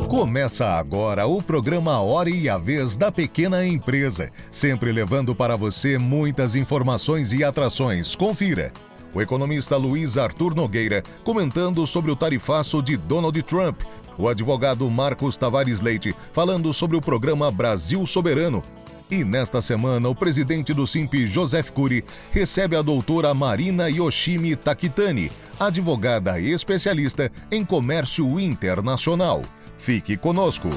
Começa agora o programa Hora e a Vez da Pequena Empresa, sempre levando para você muitas informações e atrações. Confira. O economista Luiz Arthur Nogueira comentando sobre o tarifaço de Donald Trump. O advogado Marcos Tavares Leite falando sobre o programa Brasil Soberano. E nesta semana, o presidente do SINP, Joseph Cury, recebe a doutora Marina Yoshimi Takitani, advogada e especialista em comércio internacional. Fique conosco.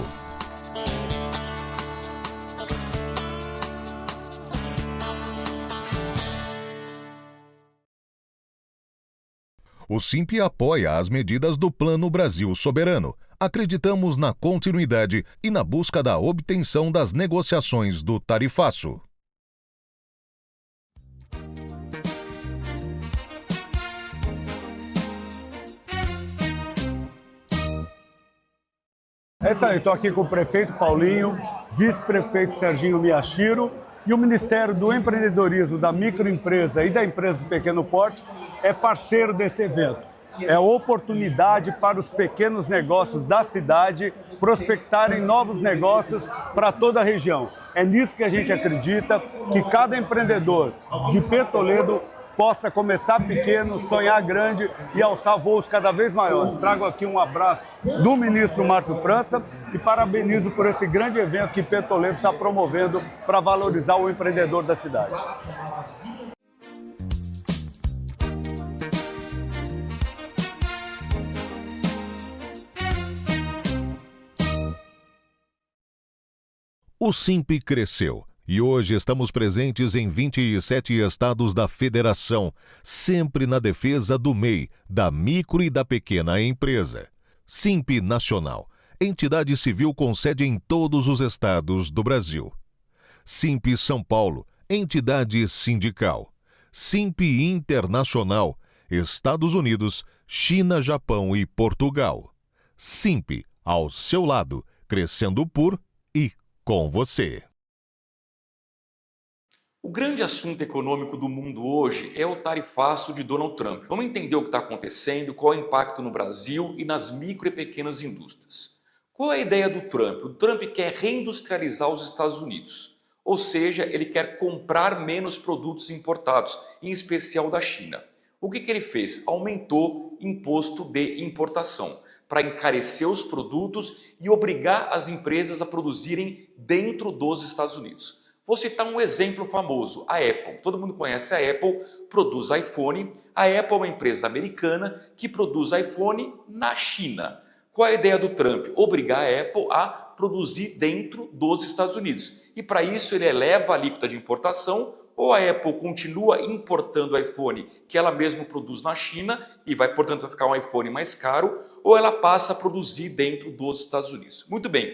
O SINP apoia as medidas do Plano Brasil Soberano. Acreditamos na continuidade e na busca da obtenção das negociações do tarifaço. É isso aí, estou aqui com o prefeito Paulinho, vice-prefeito Serginho Miyashiro e o Ministério do Empreendedorismo, da Microempresa e da Empresa de Pequeno Porte é parceiro desse evento. É oportunidade para os pequenos negócios da cidade prospectarem novos negócios para toda a região. É nisso que a gente acredita, que cada empreendedor de Petoledo possa começar pequeno, sonhar grande e alçar voos cada vez maiores. Trago aqui um abraço do ministro Márcio França e parabenizo por esse grande evento que Petoledo está promovendo para valorizar o empreendedor da cidade. O SINP cresceu e hoje estamos presentes em 27 estados da federação, sempre na defesa do MEI, da micro e da pequena empresa. SINP Nacional, entidade civil com sede em todos os estados do Brasil. SINP São Paulo, entidade sindical. SINP Internacional, Estados Unidos, China, Japão e Portugal. SINP, ao seu lado, crescendo por e com você. O grande assunto econômico do mundo hoje é o tarifaço de Donald Trump. Vamos entender o que está acontecendo, qual é o impacto no Brasil e nas micro e pequenas indústrias. Qual é a ideia do Trump? O Trump quer reindustrializar os Estados Unidos, ou seja, ele quer comprar menos produtos importados, em especial da China. O que ele fez? Aumentou imposto de importação para encarecer os produtos e obrigar as empresas a produzirem dentro dos Estados Unidos. Vou citar um exemplo famoso, a Apple. Todo mundo conhece a Apple, produz iPhone. A Apple é uma empresa americana que produz iPhone na China. Qual é a ideia do Trump? Obrigar a Apple a produzir dentro dos Estados Unidos. E para isso ele eleva a alíquota de importação, ou a Apple continua importando o iPhone que ela mesma produz na China e vai, portanto, vai ficar um iPhone mais caro, ou ela passa a produzir dentro dos Estados Unidos. Muito bem.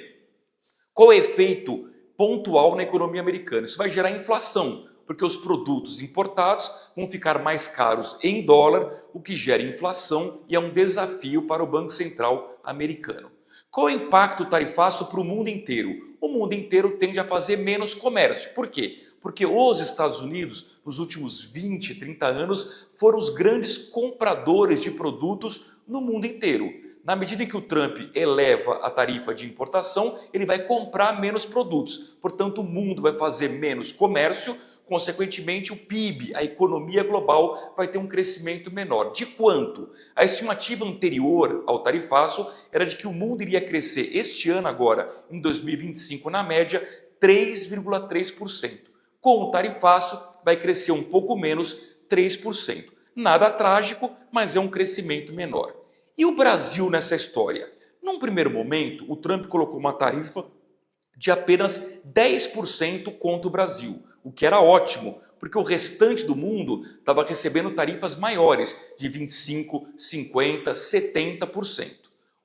Qual é o efeito pontual na economia americana? Isso vai gerar inflação, porque os produtos importados vão ficar mais caros em dólar, o que gera inflação e é um desafio para o Banco Central americano. Qual é o impacto tarifaço para o mundo inteiro? O mundo inteiro tende a fazer menos comércio. Por quê? Porque os Estados Unidos, nos últimos 20, 30 anos, foram os grandes compradores de produtos no mundo inteiro. Na medida em que o Trump eleva a tarifa de importação, ele vai comprar menos produtos. Portanto, o mundo vai fazer menos comércio, consequentemente o PIB, a economia global, vai ter um crescimento menor. De quanto? A estimativa anterior ao tarifaço era de que o mundo iria crescer este ano agora, em 2025, na média, 3,3%. Com o tarifaço, vai crescer um pouco menos, 3%. Nada trágico, mas é um crescimento menor. E o Brasil nessa história? Num primeiro momento, o Trump colocou uma tarifa de apenas 10% contra o Brasil, o que era ótimo, porque o restante do mundo estava recebendo tarifas maiores, de 25%, 50%, 70%.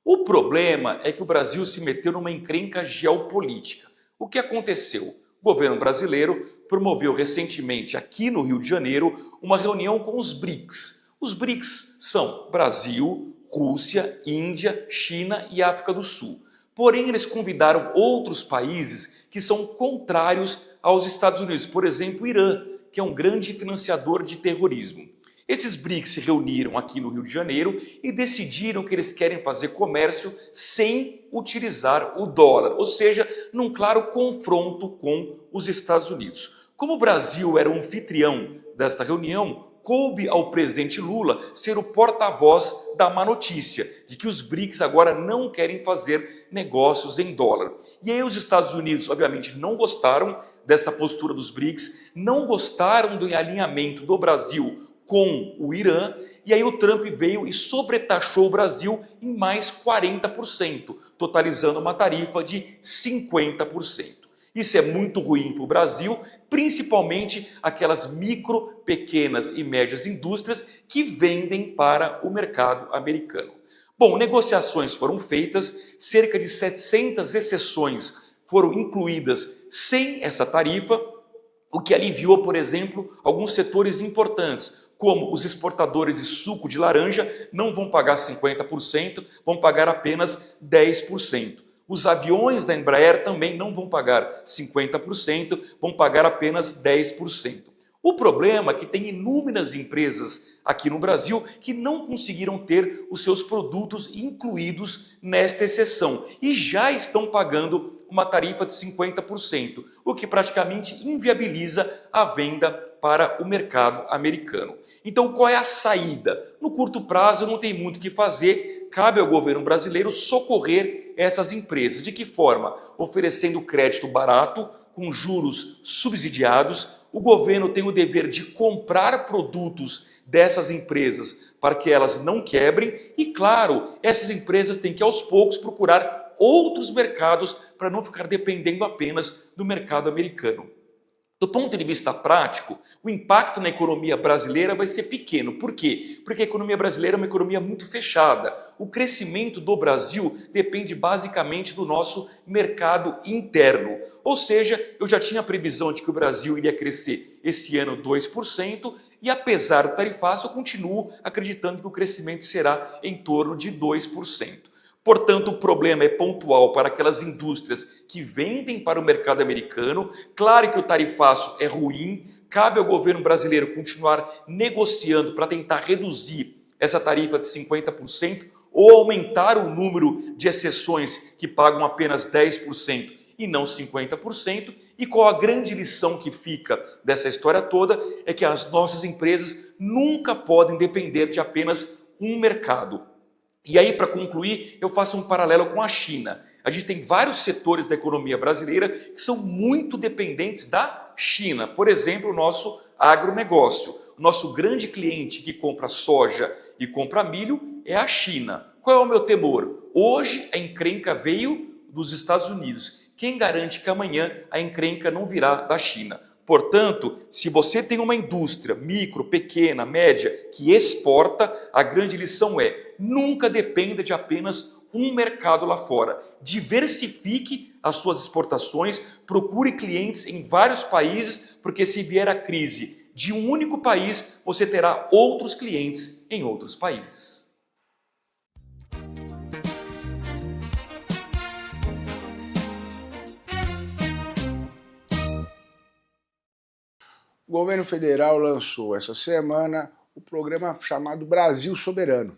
O problema é que o Brasil se meteu numa encrenca geopolítica. O que aconteceu? O governo brasileiro promoveu recentemente aqui no Rio de Janeiro uma reunião com os BRICS. Os BRICS são Brasil, Rússia, Índia, China e África do Sul. Porém, eles convidaram outros países que são contrários aos Estados Unidos. Por exemplo, o Irã, que é um grande financiador de terrorismo. Esses BRICS se reuniram aqui no Rio de Janeiro e decidiram que eles querem fazer comércio sem utilizar o dólar, ou seja, num claro confronto com os Estados Unidos. Como o Brasil era o anfitrião desta reunião, coube ao presidente Lula ser o porta-voz da má notícia, de que os BRICS agora não querem fazer negócios em dólar. E aí os Estados Unidos, obviamente, não gostaram desta postura dos BRICS, não gostaram do alinhamento do Brasil com o Irã, e aí o Trump veio e sobretaxou o Brasil em mais 40%, totalizando uma tarifa de 50%. Isso é muito ruim para o Brasil, principalmente aquelas micro, pequenas e médias indústrias que vendem para o mercado americano. Bom, negociações foram feitas, cerca de 700 exceções foram incluídas sem essa tarifa, o que aliviou, por exemplo, alguns setores importantes, como os exportadores de suco de laranja não vão pagar 50%, vão pagar apenas 10%. Os aviões da Embraer também não vão pagar 50%, vão pagar apenas 10%. O problema é que tem inúmeras empresas aqui no Brasil que não conseguiram ter os seus produtos incluídos nesta exceção e já estão pagando uma tarifa de 50%, o que praticamente inviabiliza a venda para o mercado americano. Então, qual é a saída? No curto prazo, não tem muito o que fazer, cabe ao governo brasileiro socorrer essas empresas. De que forma? Oferecendo crédito barato, com juros subsidiados. O governo tem o dever de comprar produtos dessas empresas para que elas não quebrem e, claro, essas empresas têm que aos poucos procurar outros mercados para não ficar dependendo apenas do mercado americano. Do ponto de vista prático, o impacto na economia brasileira vai ser pequeno. Por quê? Porque a economia brasileira é uma economia muito fechada. O crescimento do Brasil depende basicamente do nosso mercado interno. Ou seja, eu já tinha a previsão de que o Brasil iria crescer esse ano 2%, e apesar do tarifaço, eu continuo acreditando que o crescimento será em torno de 2%. Portanto, o problema é pontual para aquelas indústrias que vendem para o mercado americano. Claro que o tarifaço é ruim, cabe ao governo brasileiro continuar negociando para tentar reduzir essa tarifa de 50% ou aumentar o número de exceções que pagam apenas 10% e não 50%. E qual a grande lição que fica dessa história toda é que as nossas empresas nunca podem depender de apenas um mercado. E aí, para concluir, eu faço um paralelo com a China. A gente tem vários setores da economia brasileira que são muito dependentes da China. Por exemplo, o nosso agronegócio. O nosso grande cliente que compra soja e compra milho é a China. Qual é o meu temor? Hoje a encrenca veio dos Estados Unidos. Quem garante que amanhã a encrenca não virá da China? Portanto, se você tem uma indústria micro, pequena, média, que exporta, a grande lição é: nunca dependa de apenas um mercado lá fora. Diversifique as suas exportações, procure clientes em vários países, porque se vier a crise de um único país, você terá outros clientes em outros países. O governo federal lançou essa semana o programa chamado Brasil Soberano,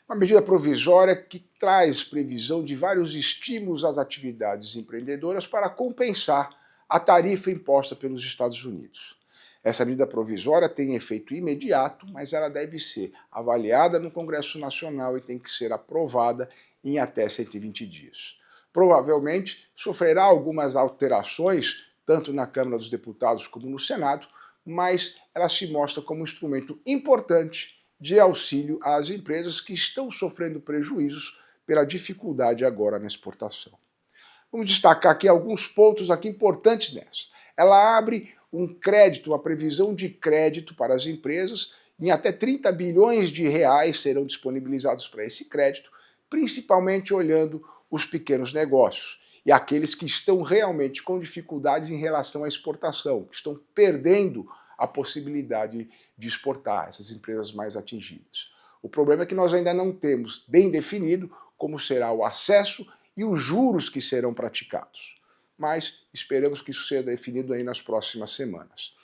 uma medida provisória que traz previsão de vários estímulos às atividades empreendedoras para compensar a tarifa imposta pelos Estados Unidos. Essa medida provisória tem efeito imediato, mas ela deve ser avaliada no Congresso Nacional e tem que ser aprovada em até 120 dias. Provavelmente sofrerá algumas alterações, tanto na Câmara dos Deputados como no Senado, mas ela se mostra como um instrumento importante de auxílio às empresas que estão sofrendo prejuízos pela dificuldade agora na exportação. Vamos destacar aqui alguns pontos importantes nessa. Ela abre um crédito, uma previsão de crédito para as empresas, em até 30 bilhões de reais serão disponibilizados para esse crédito, principalmente olhando os pequenos negócios e aqueles que estão realmente com dificuldades em relação à exportação, que estão perdendo a possibilidade de exportar, essas empresas mais atingidas. O problema é que nós ainda não temos bem definido como será o acesso e os juros que serão praticados. Mas esperamos que isso seja definido aí nas próximas semanas.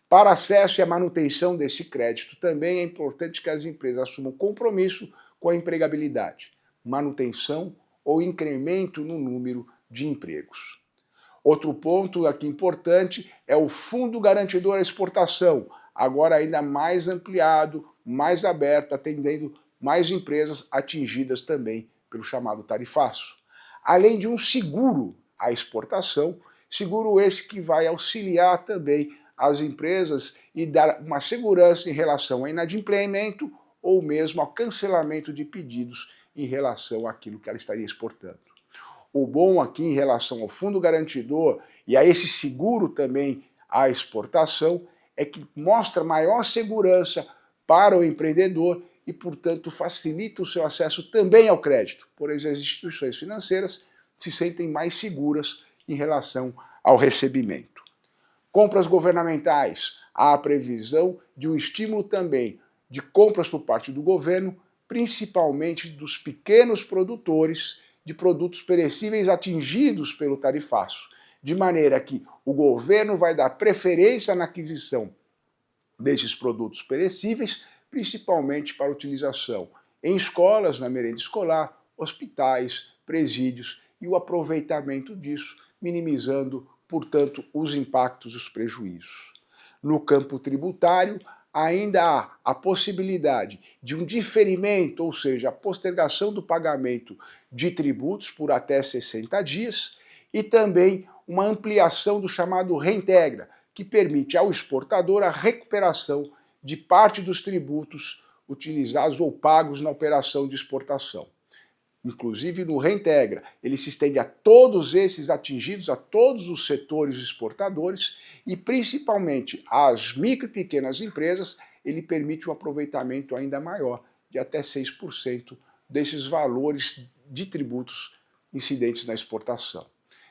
Para acesso e a manutenção desse crédito, também é importante que as empresas assumam compromisso com a empregabilidade, manutenção ou incremento no número de empregos. Outro ponto aqui importante é o Fundo Garantidor à Exportação, agora ainda mais ampliado, mais aberto, atendendo mais empresas atingidas também pelo chamado tarifaço. Além de um seguro à exportação, seguro esse que vai auxiliar também as empresas e dar uma segurança em relação ao inadimplemento ou mesmo ao cancelamento de pedidos em relação àquilo que ela estaria exportando. O bom aqui em relação ao fundo garantidor e a esse seguro também à exportação é que mostra maior segurança para o empreendedor e, portanto, facilita o seu acesso também ao crédito, pois as instituições financeiras se sentem mais seguras em relação ao recebimento. Compras governamentais, há a previsão de um estímulo também de compras por parte do governo, principalmente dos pequenos produtores de produtos perecíveis atingidos pelo tarifaço, de maneira que o governo vai dar preferência na aquisição desses produtos perecíveis, principalmente para utilização em escolas, na merenda escolar, hospitais, presídios e o aproveitamento disso, minimizando, portanto, os impactos e os prejuízos. No campo tributário, ainda há a possibilidade de um diferimento, ou seja, a postergação do pagamento de tributos por até 60 dias e também uma ampliação do chamado Reintegra, que permite ao exportador a recuperação de parte dos tributos utilizados ou pagos na operação de exportação. Inclusive no Reintegra, ele se estende a todos esses atingidos, a todos os setores exportadores e principalmente às micro e pequenas empresas, ele permite um aproveitamento ainda maior, de até 6% desses valores de tributos incidentes na exportação.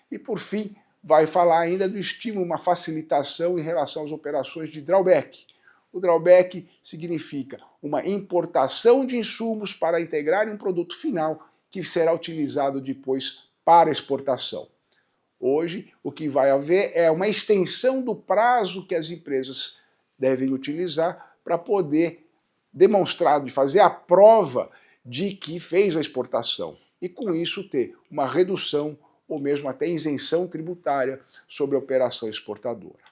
E por fim, vai falar ainda do estímulo, uma facilitação em relação às operações de drawback. O drawback significa uma importação de insumos para integrar em um produto final que será utilizado depois para exportação. Hoje, o que vai haver é uma extensão do prazo que as empresas devem utilizar para poder demonstrar, de fazer a prova de que fez a exportação. E com isso ter uma redução ou mesmo até isenção tributária sobre a operação exportadora.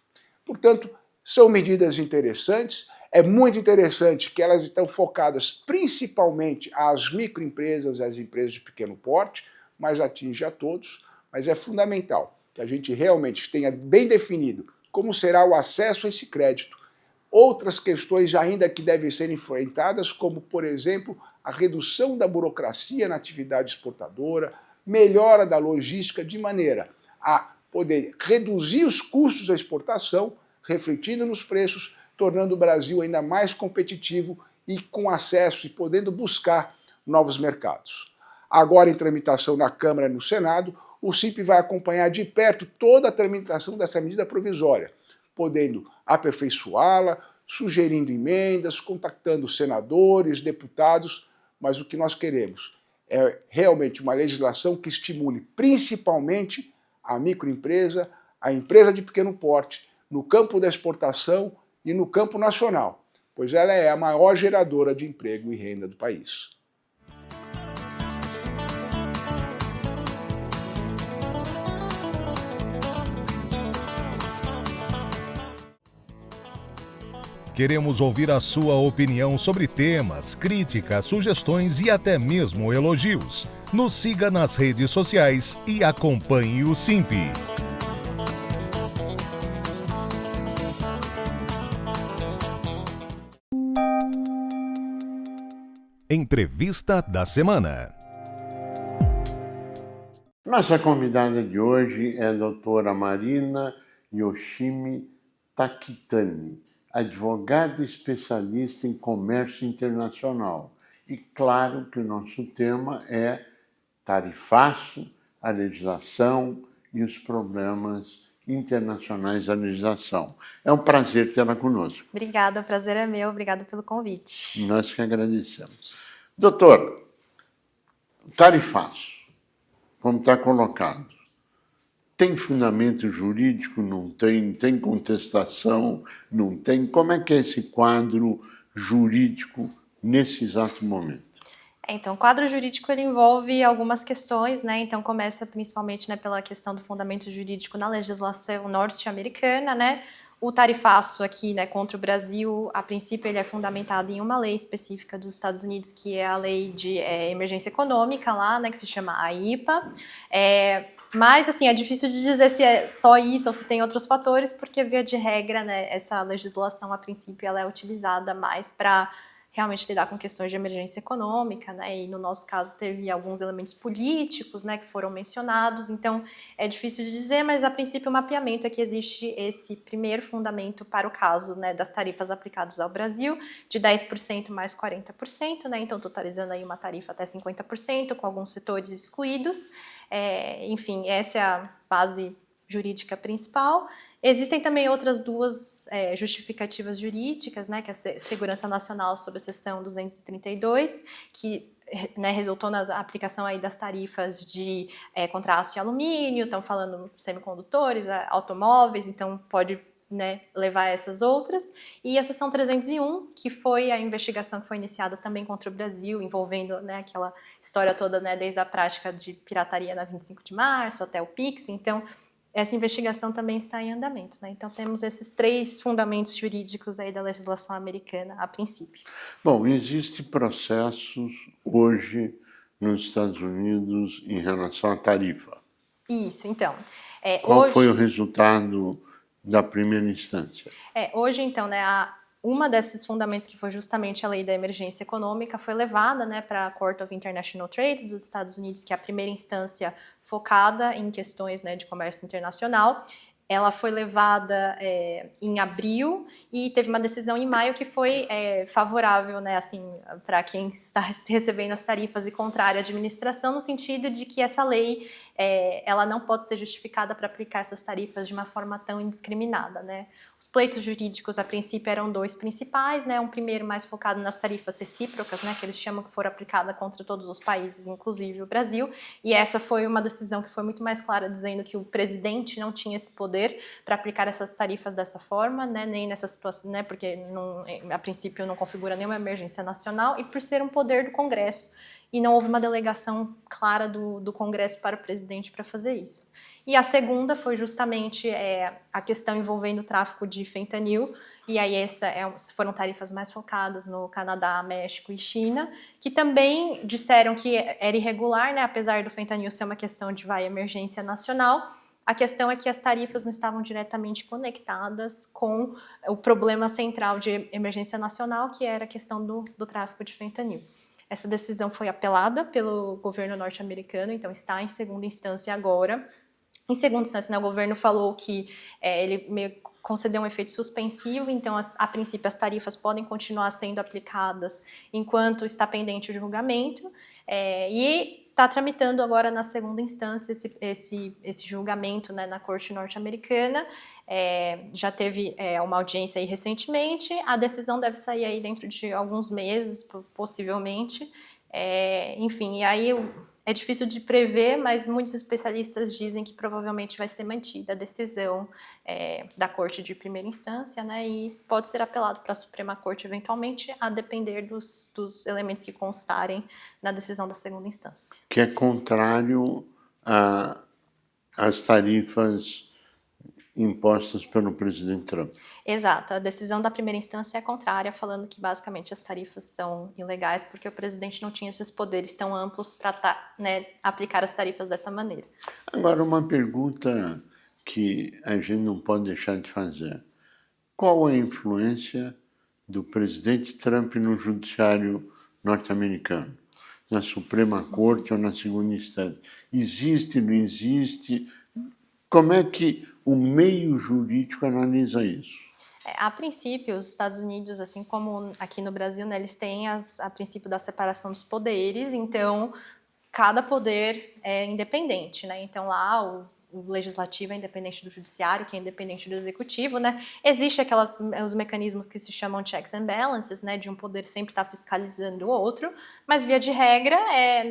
Portanto, são medidas interessantes. É muito interessante que elas estão focadas principalmente às microempresas e às empresas de pequeno porte, mas atinge a todos. Mas é fundamental que a gente realmente tenha bem definido como será o acesso a esse crédito. Outras questões ainda que devem ser enfrentadas, como, por exemplo, a redução da burocracia na atividade exportadora, melhora da logística, de maneira a poder reduzir os custos da exportação, refletindo nos preços, tornando o Brasil ainda mais competitivo e com acesso e podendo buscar novos mercados. Agora em tramitação na Câmara e no Senado, o SIMP vai acompanhar de perto toda a tramitação dessa medida provisória, podendo aperfeiçoá-la, sugerindo emendas, contactando senadores, deputados, mas o que nós queremos é realmente uma legislação que estimule principalmente a microempresa, a empresa de pequeno porte, no campo da exportação e no campo nacional, pois ela é a maior geradora de emprego e renda do país. Queremos ouvir a sua opinião sobre temas, críticas, sugestões e até mesmo elogios. Nos siga nas redes sociais e acompanhe o SIMP. Entrevista da semana. Nossa convidada de hoje é a doutora Marina Yoshimi Takitani, advogada especialista em comércio internacional. E claro que o nosso tema é tarifaço, a legislação e os problemas internacionais da legislação. É um prazer tê-la conosco. Obrigada, o prazer é meu, obrigada pelo convite. Nós que agradecemos. Doutor, tarifaço, como está colocado, Tem fundamento jurídico? Não tem? Tem contestação? Não tem? Como é que é esse quadro jurídico nesse exato momento? Então, o quadro jurídico ele envolve algumas questões, né? Então, começa principalmente, né, pela questão do fundamento jurídico na legislação norte-americana, né? O tarifaço aqui, né, contra o Brasil, a princípio ele é fundamentado em uma lei específica dos Estados Unidos, que é a lei de emergência econômica lá, né, que se chama AIPA. Mas, assim, é difícil de dizer se é só isso ou se tem outros fatores, porque, via de regra, né, essa legislação, a princípio, ela é utilizada mais para realmente lidar com questões de emergência econômica, né, e no nosso caso teve alguns elementos políticos, né, que foram mencionados, então é difícil de dizer, mas a princípio o mapeamento é que existe esse primeiro fundamento para o caso, né, das tarifas aplicadas ao Brasil, de 10% mais 40%, né, então totalizando aí uma tarifa até 50%, com alguns setores excluídos, enfim, essa é a base jurídica principal. Existem também outras duas justificativas jurídicas, né, que é a Segurança Nacional sob a seção 232, que, né, resultou na aplicação aí das tarifas de contra aço e alumínio, estão falando semicondutores, automóveis, então pode, né, levar a essas outras, e a seção 301, que foi a investigação que foi iniciada também contra o Brasil, envolvendo, né, aquela história toda, né, desde a prática de pirataria na 25 de março até o Pix, então essa investigação também está em andamento, né? Então temos esses três fundamentos jurídicos aí da legislação americana a princípio. Bom, existem processos hoje nos Estados Unidos em relação à tarifa. Isso, então. Qual foi o resultado da primeira instância? Hoje, então, né, uma desses fundamentos, que foi justamente a lei da emergência econômica, foi levada, né, para a Court of International Trade dos Estados Unidos, que é a primeira instância focada em questões, né, de comércio internacional. Ela foi levada em abril e teve uma decisão em maio que foi favorável, né, assim, para quem está recebendo as tarifas e contrária à administração, no sentido de que essa lei ela não pode ser justificada para aplicar essas tarifas de uma forma tão indiscriminada, né? Os pleitos jurídicos, a princípio, eram dois principais, né? Um primeiro mais focado nas tarifas recíprocas, né? Que eles chamam, que foram aplicadas contra todos os países, inclusive o Brasil. E essa foi uma decisão que foi muito mais clara, dizendo que o presidente não tinha esse poder para aplicar essas tarifas dessa forma, né? Nem nessa situação, né? Porque a princípio não configura nenhuma emergência nacional, e por ser um poder do Congresso. E não houve uma delegação clara do Congresso para o presidente para fazer isso. E a segunda foi justamente a questão envolvendo o tráfico de fentanil, e aí foram tarifas mais focadas no Canadá, México e China, que também disseram que era irregular, né, apesar do fentanil ser uma questão de emergência nacional. A questão é que as tarifas não estavam diretamente conectadas com o problema central de emergência nacional, que era a questão do tráfico de fentanil. Essa decisão foi apelada pelo governo norte-americano, então está em segunda instância agora. Em segunda instância, né, o governo falou que ele meio concedeu um efeito suspensivo, então a princípio as tarifas podem continuar sendo aplicadas enquanto está pendente o julgamento, e está tramitando agora na segunda instância esse julgamento, né, na corte norte-americana. Já teve uma audiência aí recentemente, a decisão deve sair aí dentro de alguns meses, possivelmente. Enfim, e aí é difícil de prever, mas muitos especialistas dizem que provavelmente vai ser mantida a decisão da corte de primeira instância, né, e pode ser apelado para a Suprema Corte eventualmente, a depender dos elementos que constarem na decisão da segunda instância. Que é contrário às tarifas impostas pelo presidente Trump. Exato, a decisão da primeira instância é contrária, falando que basicamente as tarifas são ilegais porque o presidente não tinha esses poderes tão amplos para aplicar as tarifas dessa maneira. Agora, uma pergunta que a gente não pode deixar de fazer. Qual a influência do presidente Trump no judiciário norte-americano? Na Suprema Corte ou na segunda instância? Existe, não existe? Como é que o meio jurídico analisa isso? A princípio, os Estados Unidos, assim como aqui no Brasil, né, eles têm a princípio da separação dos poderes, então cada poder é independente, né? Então lá o legislativo é independente do judiciário, que é independente do executivo, né? Existem os mecanismos que se chamam checks and balances, né? De um poder sempre estar fiscalizando o outro, mas via de regra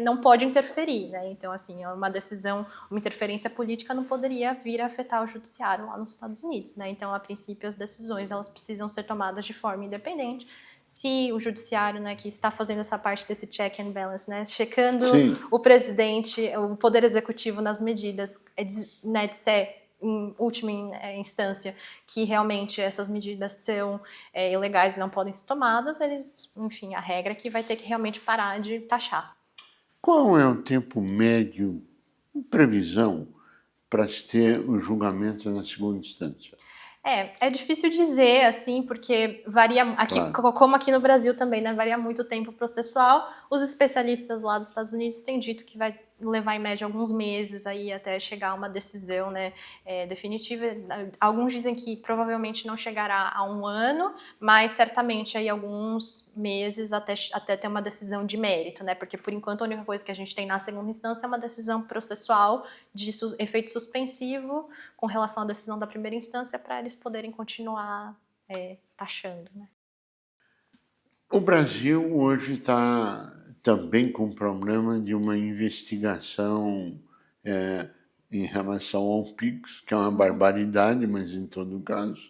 não pode interferir, né? Então, assim, uma decisão, uma interferência política não poderia vir a afetar o judiciário lá nos Estados Unidos, né? Então, a princípio, as decisões elas precisam ser tomadas de forma independente. Se o judiciário, né, que está fazendo essa parte desse check and balance, né, checando Sim. o presidente, o poder executivo nas medidas, né, de ser em última instância que realmente essas medidas são ilegais e não podem ser tomadas, enfim, a regra é que vai ter que realmente parar de taxar. Qual é o tempo médio, em previsão, para se ter o julgamento na segunda instância? É difícil dizer, assim, porque varia, aqui, Claro. como aqui no Brasil também, né, varia muito o tempo processual. Os especialistas lá dos Estados Unidos têm dito que vai levar em média alguns meses aí até chegar a uma decisão, né, definitiva. Alguns dizem que provavelmente não chegará a 1 ano, mas certamente aí alguns meses até ter uma decisão de mérito, né, porque por enquanto a única coisa que a gente tem na segunda instância é uma decisão processual de efeito suspensivo com relação à decisão da primeira instância para eles poderem continuar taxando, né. O Brasil hoje está também com problema de uma investigação em relação ao PIX, que é uma barbaridade, mas em todo caso.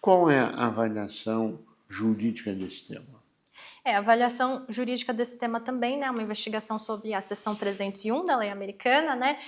Qual é a avaliação jurídica desse tema? A avaliação jurídica desse tema também, né, uma investigação sobre a seção 301 da lei americana, né,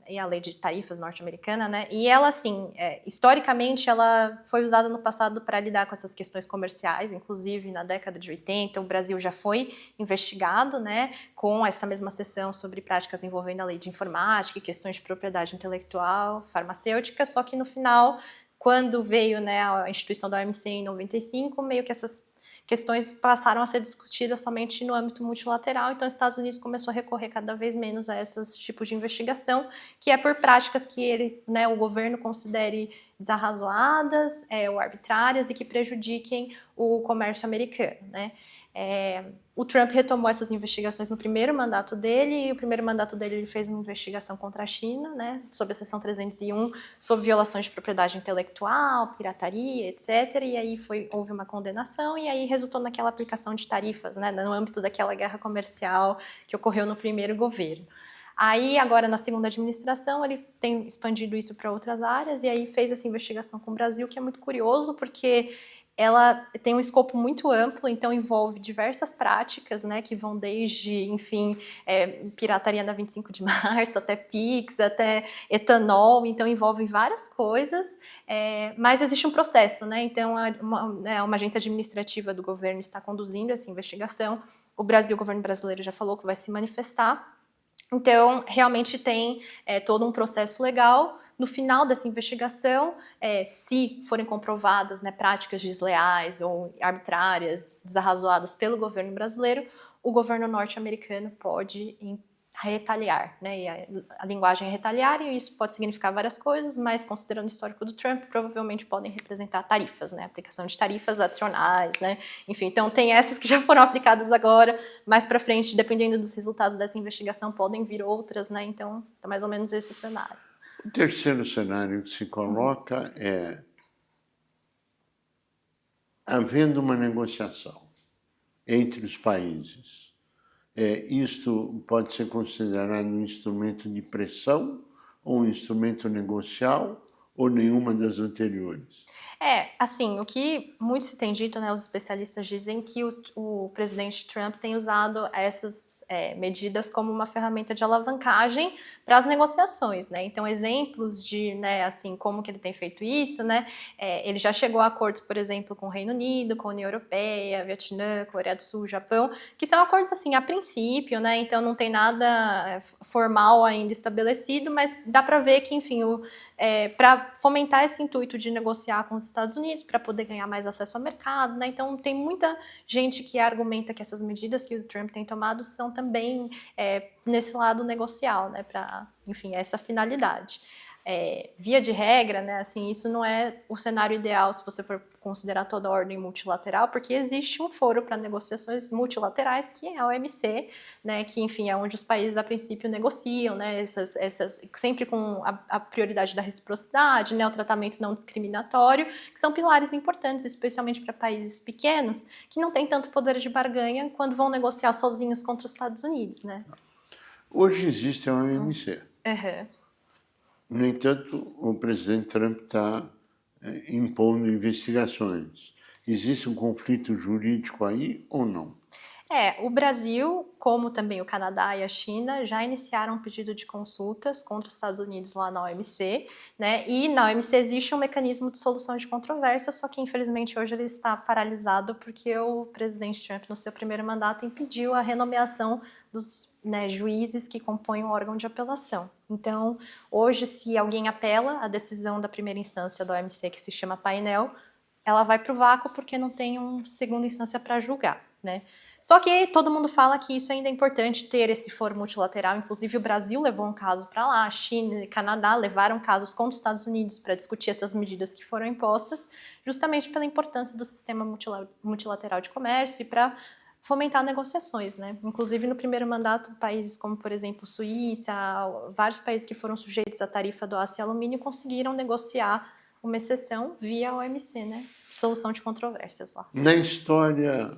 e a lei de tarifas norte-americana, né, e ela, assim, historicamente, ela foi usada no passado para lidar com essas questões comerciais, inclusive na década de 80, o Brasil já foi investigado, né, com essa mesma seção sobre práticas envolvendo a lei de informática e questões de propriedade intelectual, farmacêutica, só que no final, quando veio, né, a instituição da OMC em 95, meio que essas questões passaram a ser discutidas somente no âmbito multilateral, então os Estados Unidos começou a recorrer cada vez menos a esses tipos de investigação, que é por práticas que o governo considere desarrazoadas ou arbitrárias e que prejudiquem o comércio americano, né? O Trump retomou essas investigações no primeiro mandato dele, e o primeiro mandato dele ele fez uma investigação contra a China, né, sobre a seção 301, sobre violações de propriedade intelectual, pirataria, etc. E aí houve uma condenação e aí resultou naquela aplicação de tarifas, né, no âmbito daquela guerra comercial que ocorreu no primeiro governo. Aí, agora, na segunda administração, ele tem expandido isso para outras áreas e aí fez essa investigação com o Brasil, que é muito curioso, porque ela tem um escopo muito amplo, então envolve diversas práticas, né, que vão desde, enfim, pirataria na 25 de março, até PIX, até etanol, então envolve várias coisas, mas existe um processo, né, então uma agência administrativa do governo está conduzindo essa investigação, o governo brasileiro já falou que vai se manifestar, então realmente tem todo um processo legal. No final dessa investigação, se forem comprovadas, né, práticas desleais ou arbitrárias, desarrazoadas pelo governo brasileiro, o governo norte-americano pode retaliar, né? E a linguagem é retaliar, e isso pode significar várias coisas, mas considerando o histórico do Trump, provavelmente podem representar tarifas, né? Aplicação de tarifas adicionais, né? Enfim, então tem essas que já foram aplicadas agora, mais para frente, dependendo dos resultados dessa investigação, podem vir outras, né? Então, tá mais ou menos esse cenário. O terceiro cenário que se coloca é havendo uma negociação entre os países. Isto pode ser considerado um instrumento de pressão ou um instrumento negocial ou nenhuma das anteriores? Assim, o que muito se tem dito, né, os especialistas dizem que o presidente Trump tem usado essas medidas como uma ferramenta de alavancagem para as negociações, né? Então, exemplos de, né, assim, como que ele tem feito isso, né? Ele já chegou a acordos, por exemplo, com o Reino Unido, com a União Europeia, Vietnã, Coreia do Sul, Japão, que são acordos, assim, a princípio, né? Então, não tem nada formal ainda estabelecido, mas dá para ver que, enfim, para fomentar esse intuito de negociar com os Estados Unidos, para poder ganhar mais acesso ao mercado, né? Então, tem muita gente que argumenta que essas medidas que o Trump tem tomado são também nesse lado negocial, né? Para, enfim, essa finalidade. via de regra, né, assim, isso não é o cenário ideal se você for considerar toda a ordem multilateral, porque existe um foro para negociações multilaterais, que é a OMC, né, que, enfim, é onde os países, a princípio, negociam, né, sempre com a prioridade da reciprocidade, né, o tratamento não discriminatório, que são pilares importantes, especialmente para países pequenos, que não têm tanto poder de barganha quando vão negociar sozinhos contra os Estados Unidos, né. Hoje existe a OMC. Uhum. No entanto, o presidente Trump está impondo investigações. Existe um conflito jurídico aí ou não? O Brasil, como também o Canadá e a China, já iniciaram um pedido de consultas contra os Estados Unidos lá na OMC, né? E na OMC existe um mecanismo de solução de controvérsia, só que infelizmente hoje ele está paralisado porque o presidente Trump, no seu primeiro mandato, impediu a renomeação dos juízes que compõem o órgão de apelação. Então, hoje, se alguém apela a decisão da primeira instância da OMC, que se chama painel, ela vai para o vácuo porque não tem uma segunda instância para julgar, né? Só que todo mundo fala que isso ainda é importante ter esse foro multilateral, inclusive o Brasil levou um caso para lá, a China e Canadá levaram casos contra os Estados Unidos para discutir essas medidas que foram impostas, justamente pela importância do sistema multilateral de comércio e para fomentar negociações, né? Inclusive no primeiro mandato, países como, por exemplo, Suíça, vários países que foram sujeitos à tarifa do aço e alumínio conseguiram negociar uma exceção via OMC, né? Solução de controvérsias lá. Na história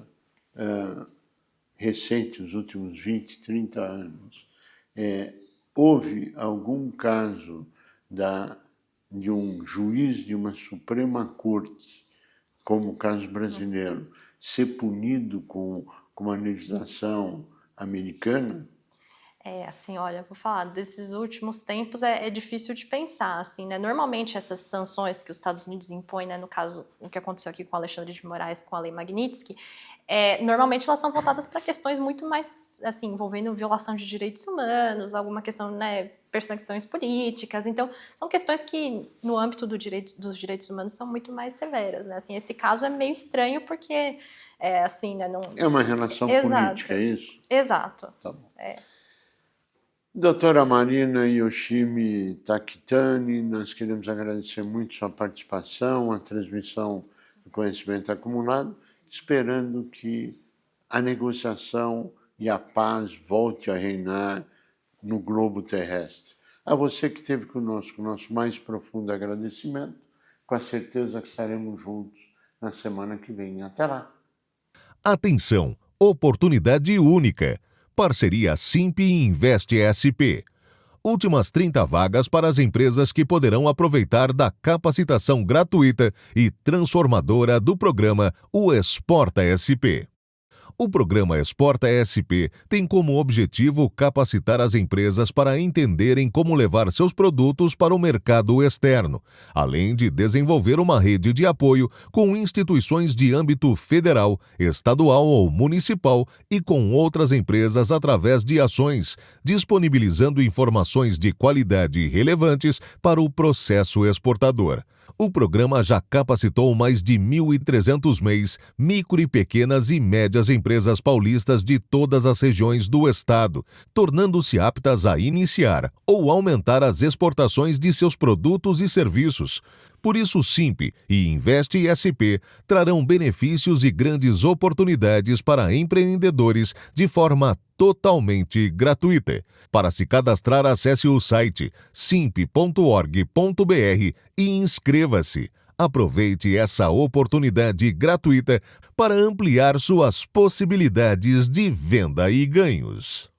recente, os últimos 20, 30 anos, houve algum caso de um juiz de uma Suprema Corte, como o caso brasileiro, ser punido com uma legislação americana? Assim, olha, vou falar, desses últimos tempos é difícil de pensar, assim, né? Normalmente essas sanções que os Estados Unidos impõem, né, no caso, o que aconteceu aqui com o Alexandre de Moraes, com a Lei Magnitsky, normalmente elas são voltadas para questões muito mais, assim, envolvendo violação de direitos humanos, alguma questão, né, perseguições políticas. Então, são questões que, no âmbito dos direitos humanos, são muito mais severas, né? Assim, esse caso é meio estranho porque, assim, né, não... É uma relação política, é isso? Exato. Tá bom. Doutora Marina Yoshimi Takitani, nós queremos agradecer muito sua participação, a transmissão do conhecimento acumulado, esperando que a negociação e a paz volte a reinar no globo terrestre. A você que esteve conosco, nosso mais profundo agradecimento, com a certeza que estaremos juntos na semana que vem. Até lá. Atenção! Oportunidade única. Parceria Simp e Investe SP. Últimas 30 vagas para as empresas que poderão aproveitar da capacitação gratuita e transformadora do programa O Exporta SP. O programa Exporta SP tem como objetivo capacitar as empresas para entenderem como levar seus produtos para o mercado externo, além de desenvolver uma rede de apoio com instituições de âmbito federal, estadual ou municipal e com outras empresas através de ações, disponibilizando informações de qualidade relevantes para o processo exportador. O programa já capacitou mais de 1.300 MEIs, micro e pequenas e médias empresas paulistas de todas as regiões do estado, tornando-se aptas a iniciar ou aumentar as exportações de seus produtos e serviços. Por isso, Simp e Investe SP trarão benefícios e grandes oportunidades para empreendedores de forma totalmente gratuita. Para se cadastrar, acesse o site simp.org.br e inscreva-se. Aproveite essa oportunidade gratuita para ampliar suas possibilidades de venda e ganhos.